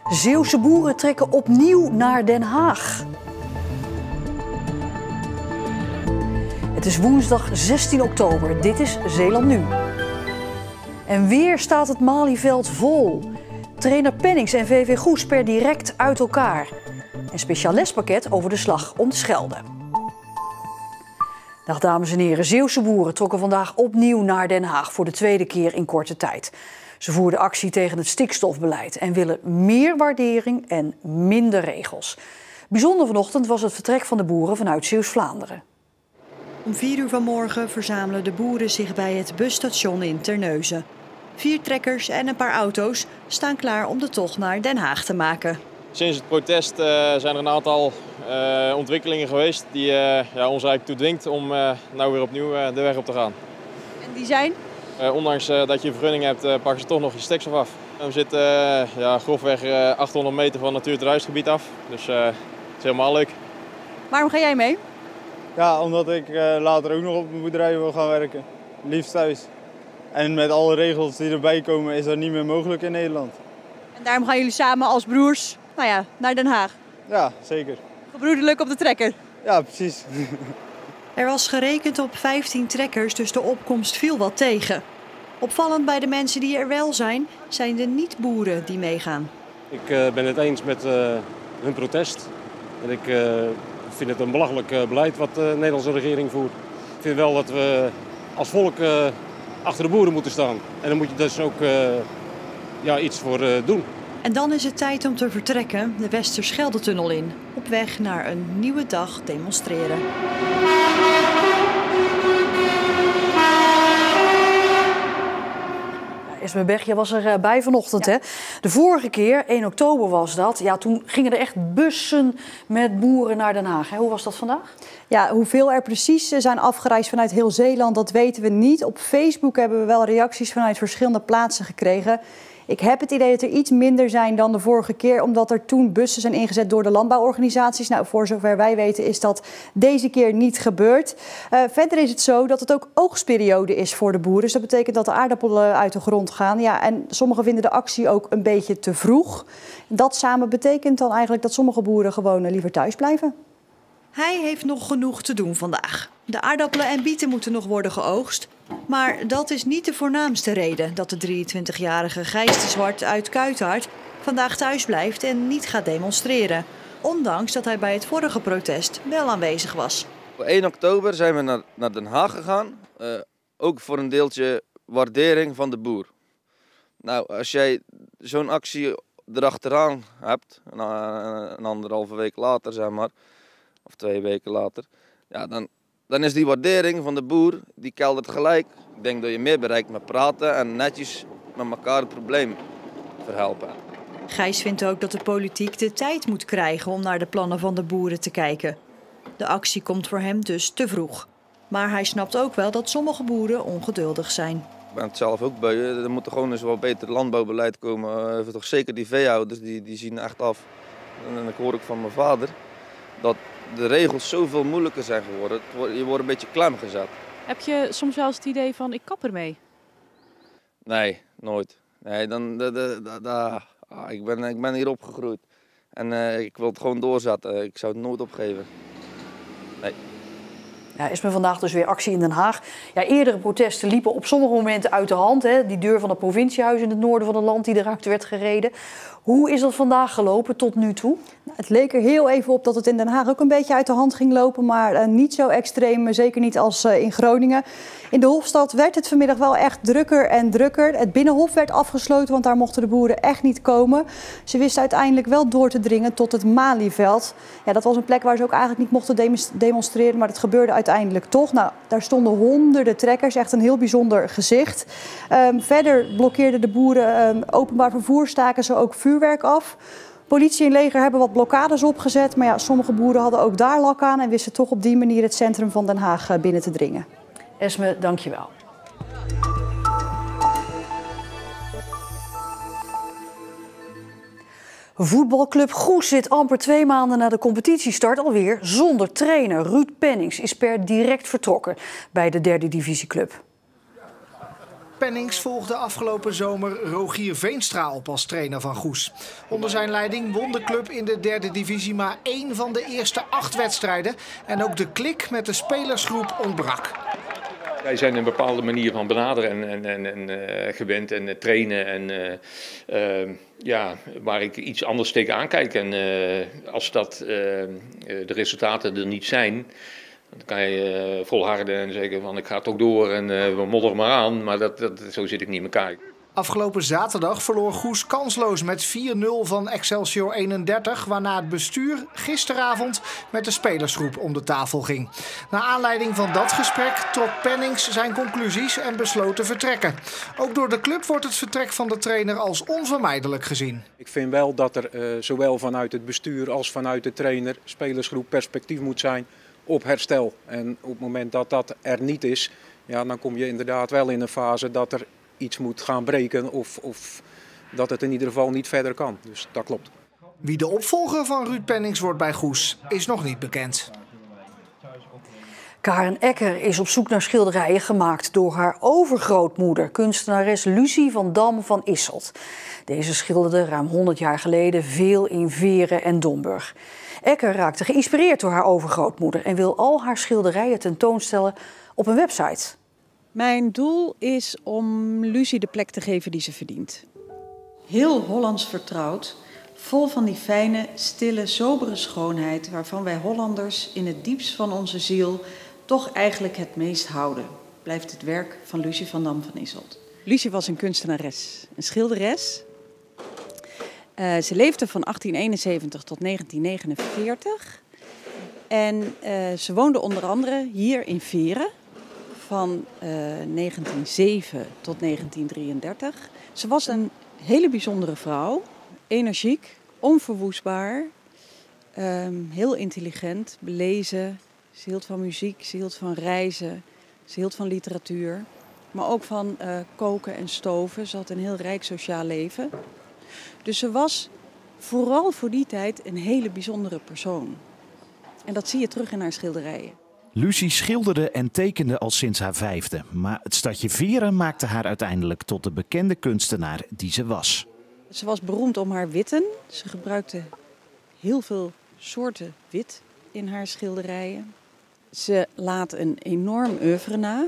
Zeeuwse boeren trekken opnieuw naar Den Haag. Het is woensdag 16 oktober. Dit is Zeeland Nu. En weer staat het Malieveld vol. Trainer Pennings en VV Goes per direct uit elkaar. Een speciaal lespakket over de slag om de Schelde. Dag dames en heren, Zeeuwse boeren trokken vandaag opnieuw naar Den Haag voor de tweede keer in korte tijd. Ze voerden actie tegen het stikstofbeleid en willen meer waardering en minder regels. Bijzonder vanochtend was het vertrek van de boeren vanuit Zeeuws-Vlaanderen. Om 4 uur vanmorgen verzamelen de boeren zich bij het busstation in Terneuzen. 4 trekkers en een paar auto's staan klaar om de tocht naar Den Haag te maken. Sinds het protest zijn er een aantal ontwikkelingen geweest die ons eigenlijk toe dwingt om nou weer opnieuw de weg op te gaan. En die zijn? Ondanks dat je een vergunning hebt, pakken ze toch nog je stikstof af. We zitten grofweg 800 meter van het natuurterreisgebied af, dus het is helemaal leuk. Waarom ga jij mee? Ja, omdat ik later ook nog op een boerderij wil gaan werken. Liefst thuis. En met alle regels die erbij komen is dat niet meer mogelijk in Nederland. En daarom gaan jullie samen als broers naar Den Haag? Ja, zeker. Gebroederlijk op de trekker? Ja, precies. Er was gerekend op 15 trekkers, dus de opkomst viel wat tegen. Opvallend bij de mensen die er wel zijn de niet-boeren die meegaan. Ik ben het eens met hun protest. En ik vind het een belachelijk beleid wat de Nederlandse regering voert. Ik vind wel dat we als volk achter de boeren moeten staan. En daar moet je dus ook iets voor doen. En dan is het tijd om te vertrekken, de Westerschelde-tunnel in. Op weg naar een nieuwe dag demonstreren. Esme Begje was erbij vanochtend. Ja. Hè? De vorige keer, 1 oktober was dat. Ja, toen gingen er echt bussen met boeren naar Den Haag. Hè? Hoe was dat vandaag? Ja, hoeveel er precies zijn afgereisd vanuit heel Zeeland, dat weten we niet. Op Facebook hebben we wel reacties vanuit verschillende plaatsen gekregen. Ik heb het idee dat er iets minder zijn dan de vorige keer, omdat er toen bussen zijn ingezet door de landbouworganisaties. Nou, voor zover wij weten is dat deze keer niet gebeurd. Verder is het zo dat het ook oogstperiode is voor de boeren. Dus dat betekent dat de aardappelen uit de grond gaan. Ja, en sommigen vinden de actie ook een beetje te vroeg. Dat samen betekent dan eigenlijk dat sommige boeren gewoon liever thuis blijven. Hij heeft nog genoeg te doen vandaag. De aardappelen en bieten moeten nog worden geoogst. Maar dat is niet de voornaamste reden dat de 23-jarige Gijs de Zwart uit Kuithart vandaag thuis blijft en niet gaat demonstreren. Ondanks dat hij bij het vorige protest wel aanwezig was. Op 1 oktober zijn we naar Den Haag gegaan. Ook voor een deeltje waardering van de boer. Nou, als jij zo'n actie erachteraan hebt, een 1,5 week later zeg maar, of 2 weken later, ja, dan is die waardering van de boer, die keldert gelijk. Ik denk dat je meer bereikt met praten en netjes met elkaar het probleem verhelpen. Gijs vindt ook dat de politiek de tijd moet krijgen om naar de plannen van de boeren te kijken. De actie komt voor hem dus te vroeg. Maar hij snapt ook wel dat sommige boeren ongeduldig zijn. Ik ben het zelf ook beu. Er moet gewoon eens wat beter landbouwbeleid komen. Toch zeker die veehouders, die zien echt af. En ik hoor ook van mijn vader dat de regels zoveel moeilijker zijn geworden. Je wordt een beetje klem gezet. Heb je soms wel eens het idee van, ik kap ermee? Nee, nooit. Nee, ik ben hier opgegroeid. En ik wil het gewoon doorzetten. Ik zou het nooit opgeven. Nee. Ja, is me vandaag dus weer actie in Den Haag. Ja, eerdere protesten liepen op sommige momenten uit de hand. Hè? Die deur van het provinciehuis in het noorden van het land die eruit werd gereden. Hoe is dat vandaag gelopen tot nu toe? Nou, het leek er heel even op dat het in Den Haag ook een beetje uit de hand ging lopen. Maar niet zo extreem, zeker niet als in Groningen. In de Hofstad werd het vanmiddag wel echt drukker en drukker. Het Binnenhof werd afgesloten, want daar mochten de boeren echt niet komen. Ze wisten uiteindelijk wel door te dringen tot het Malieveld. Ja, dat was een plek waar ze ook eigenlijk niet mochten demonstreren, maar dat gebeurde uiteindelijk toch. Nou, daar stonden honderden trekkers, echt een heel bijzonder gezicht. Verder blokkeerden de boeren openbaar vervoer, staken ze ook vuurwerk af. Politie en leger hebben wat blokkades opgezet, maar ja, sommige boeren hadden ook daar lak aan en wisten toch op die manier het centrum van Den Haag binnen te dringen. Esme, dank je wel. Voetbalclub Goes zit amper 2 maanden na de competitiestart alweer zonder trainer. Ruud Pennings is per direct vertrokken bij de 3e divisieclub. Pennings volgde afgelopen zomer Rogier Veenstra op als trainer van Goes. Onder zijn leiding won de club in de 3e divisie maar 1 van de eerste 8 wedstrijden. En ook de klik met de spelersgroep ontbrak. Wij zijn een bepaalde manier van benaderen en gewend en trainen. En waar ik iets anders tegenaan kijk. En als de resultaten er niet zijn, dan kan je volharden en zeggen van ik ga toch door en we modderen maar aan. Maar zo zit ik niet in elkaar. Afgelopen zaterdag verloor Goes kansloos met 4-0 van Excelsior 31, waarna het bestuur gisteravond met de spelersgroep om de tafel ging. Naar aanleiding van dat gesprek trok Pennings zijn conclusies en besloot te vertrekken. Ook door de club wordt het vertrek van de trainer als onvermijdelijk gezien. Ik vind wel dat er zowel vanuit het bestuur als vanuit de trainer, spelersgroep perspectief moet zijn op herstel. En op het moment dat dat er niet is, ja, dan kom je inderdaad wel in een fase dat er iets moet gaan breken of dat het in ieder geval niet verder kan. Dus dat klopt. Wie de opvolger van Ruud Pennings wordt bij Goes is nog niet bekend. Karen Ecker is op zoek naar schilderijen gemaakt door haar overgrootmoeder, kunstenares Lucie van Dam van Isselt. Deze schilderde ruim 100 jaar geleden veel in Veren en Domburg. Ecker raakte geïnspireerd door haar overgrootmoeder en wil al haar schilderijen tentoonstellen op een website. Mijn doel is om Lucie de plek te geven die ze verdient. Heel Hollands vertrouwd, vol van die fijne, stille, sobere schoonheid waarvan wij Hollanders in het diepst van onze ziel toch eigenlijk het meest houden, blijft het werk van Lucie van Dam van Isselt. Lucie was een kunstenares, een schilderes. Ze leefde van 1871 tot 1949 en ze woonde onder andere hier in Veren. Van 1907 tot 1933. Ze was een hele bijzondere vrouw. Energiek, onverwoestbaar, heel intelligent, belezen. Ze hield van muziek, ze hield van reizen, ze hield van literatuur. Maar ook van koken en stoven. Ze had een heel rijk sociaal leven. Dus ze was vooral voor die tijd een hele bijzondere persoon. En dat zie je terug in haar schilderijen. Lucie schilderde en tekende al sinds haar 5e, maar het stadje Veren maakte haar uiteindelijk tot de bekende kunstenaar die ze was. Ze was beroemd om haar witten. Ze gebruikte heel veel soorten wit in haar schilderijen. Ze laat een enorm oeuvre na,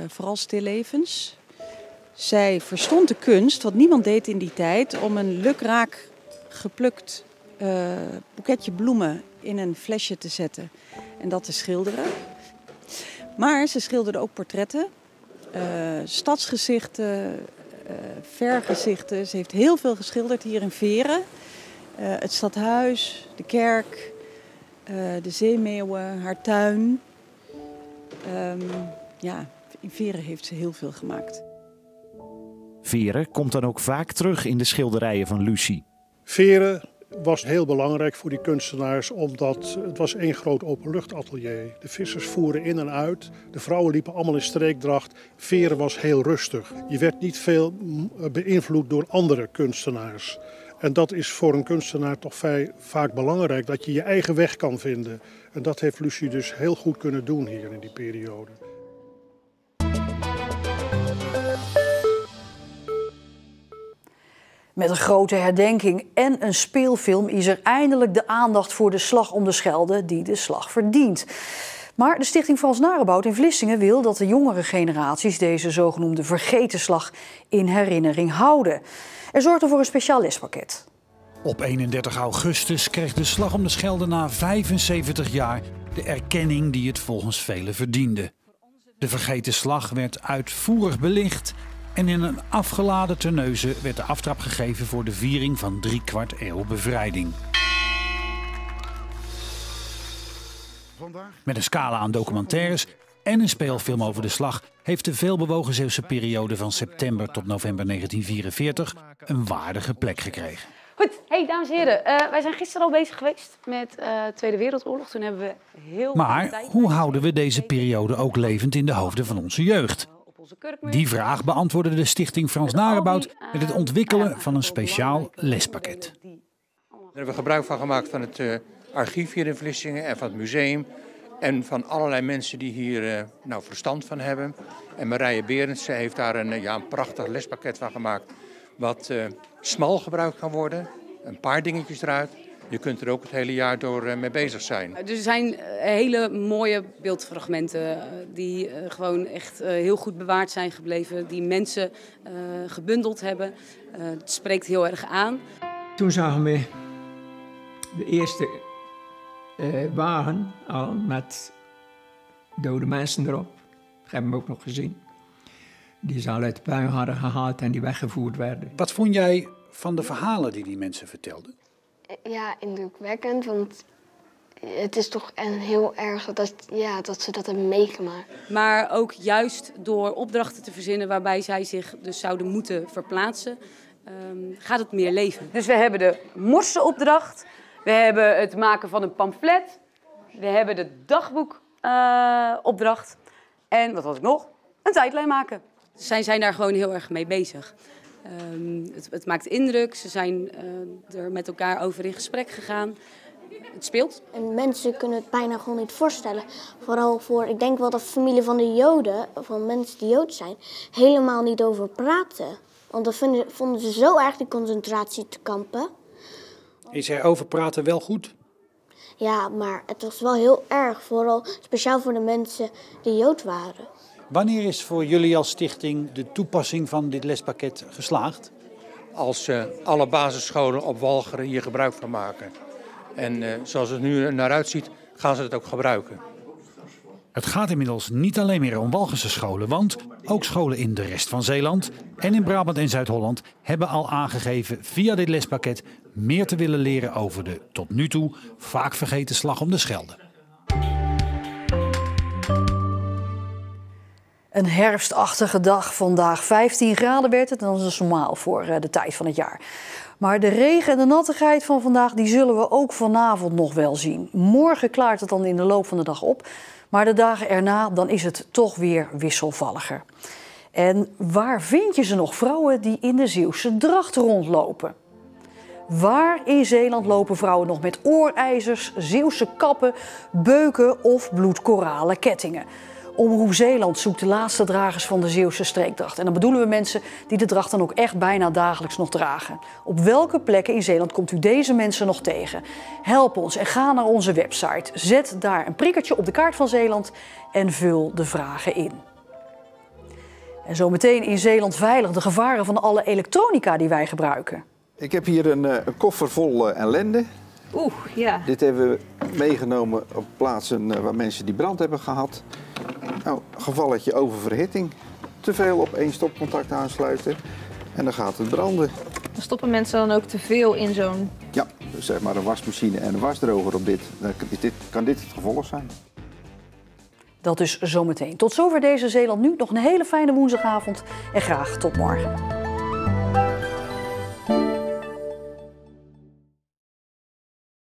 vooral stillevens. Zij verstond de kunst, wat niemand deed in die tijd, om een lukraak geplukt boeketje bloemen in een flesje te zetten en dat te schilderen. Maar ze schilderde ook portretten, stadsgezichten, vergezichten. Ze heeft heel veel geschilderd hier in Veren. Het stadhuis, de kerk, de zeemeeuwen, haar tuin. In Veren heeft ze heel veel gemaakt. Veren komt dan ook vaak terug in de schilderijen van Lucie. Veren was heel belangrijk voor die kunstenaars, omdat het was één groot openluchtatelier. De vissers voeren in en uit, de vrouwen liepen allemaal in streekdracht. Veren was heel rustig. Je werd niet veel beïnvloed door andere kunstenaars. En dat is voor een kunstenaar toch vaak belangrijk, dat je je eigen weg kan vinden. En dat heeft Lucie dus heel goed kunnen doen hier in die periode. Met een grote herdenking en een speelfilm is er eindelijk de aandacht voor de slag om de Schelde die de slag verdient. Maar de Stichting Frans Narebout in Vlissingen wil dat de jongere generaties deze zogenoemde vergeten slag in herinnering houden. Er zorgt er voor een speciaal lespakket. Op 31 augustus kreeg de slag om de Schelde na 75 jaar de erkenning die het volgens velen verdiende. De vergeten slag werd uitvoerig belicht en in een afgeladen terneuzen werd de aftrap gegeven voor de viering van 3/4 eeuw bevrijding. Met een scala aan documentaires en een speelfilm over de slag heeft de veelbewogen Zeeuwse periode van september tot november 1944 een waardige plek gekregen. Goed, hey dames en heren, wij zijn gisteren al bezig geweest met de Tweede Wereldoorlog. Toen hebben we heel Maar hoe houden we deze periode ook levend in de hoofden van onze jeugd? Die vraag beantwoordde de Stichting Frans Narebout met het ontwikkelen van een speciaal lespakket. Daar hebben we gebruik van gemaakt van het archief hier in Vlissingen en van het museum. En van allerlei mensen die hier verstand van hebben. En Marije Berendsen heeft daar een prachtig lespakket van gemaakt. Wat smal gebruikt kan worden. Een paar dingetjes eruit. Je kunt er ook het hele jaar door mee bezig zijn. Er zijn hele mooie beeldfragmenten die gewoon echt heel goed bewaard zijn gebleven. Die mensen gebundeld hebben. Het spreekt heel erg aan. Toen zagen we de eerste wagen al met dode mensen erop. Dat hebben we ook nog gezien. Die ze al uit de puin hadden gehaald en die weggevoerd werden. Wat vond jij van de verhalen die mensen vertelden? Ja, indrukwekkend, want het is toch heel erg dat ze dat hebben meegemaakt. Maar ook juist door opdrachten te verzinnen waarbij zij zich dus zouden moeten verplaatsen, gaat het meer leven. Dus we hebben de morsenopdracht, we hebben het maken van een pamflet, we hebben de dagboekopdracht en wat was ik nog? Een tijdlijn maken. Zij zijn daar gewoon heel erg mee bezig. Het maakt indruk, ze zijn er met elkaar over in gesprek gegaan. Het speelt. En mensen kunnen het bijna gewoon niet voorstellen. Vooral voor, ik denk wel dat familie van de Joden, van mensen die Jood zijn, helemaal niet over praten. Want dat vonden ze zo erg, die concentratiekampen. Is er over praten wel goed? Ja, maar het was wel heel erg, vooral speciaal voor de mensen die Jood waren. Wanneer is voor jullie als stichting de toepassing van dit lespakket geslaagd? Als alle basisscholen op Walcheren hier gebruik van maken. En zoals het nu naar uitziet, gaan ze het ook gebruiken. Het gaat inmiddels niet alleen meer om Walcherse scholen, want ook scholen in de rest van Zeeland en in Brabant en Zuid-Holland hebben al aangegeven via dit lespakket meer te willen leren over de tot nu toe vaak vergeten slag om de Schelde. Een herfstachtige dag vandaag. 15 graden werd het en dat is normaal voor de tijd van het jaar. Maar de regen en de nattigheid van vandaag die zullen we ook vanavond nog wel zien. Morgen klaart het dan in de loop van de dag op. Maar de dagen erna dan is het toch weer wisselvalliger. En waar vind je ze nog? Vrouwen die in de Zeeuwse dracht rondlopen. Waar in Zeeland lopen vrouwen nog met oorijzers, Zeeuwse kappen, beuken of bloedkoralen kettingen? Omroep Zeeland zoekt de laatste dragers van de Zeeuwse streekdracht. En dan bedoelen we mensen die de dracht dan ook echt bijna dagelijks nog dragen. Op welke plekken in Zeeland komt u deze mensen nog tegen? Help ons en ga naar onze website. Zet daar een prikkertje op de kaart van Zeeland en vul de vragen in. En zometeen in Zeeland veilig de gevaren van alle elektronica die wij gebruiken. Ik heb hier een koffer vol ellende. Oeh, ja. Dit hebben we meegenomen op plaatsen waar mensen die brand hebben gehad. Nou, gevalletje oververhitting. Te veel op één stopcontact aansluiten en dan gaat het branden. Dan stoppen mensen dan ook te veel in zo'n... Ja, dus zeg maar een wasmachine en een wasdroger op dit. Dan kan dit het gevolg zijn. Dat dus zometeen. Tot zover deze Zeeland Nu. Nog een hele fijne woensdagavond en graag tot morgen.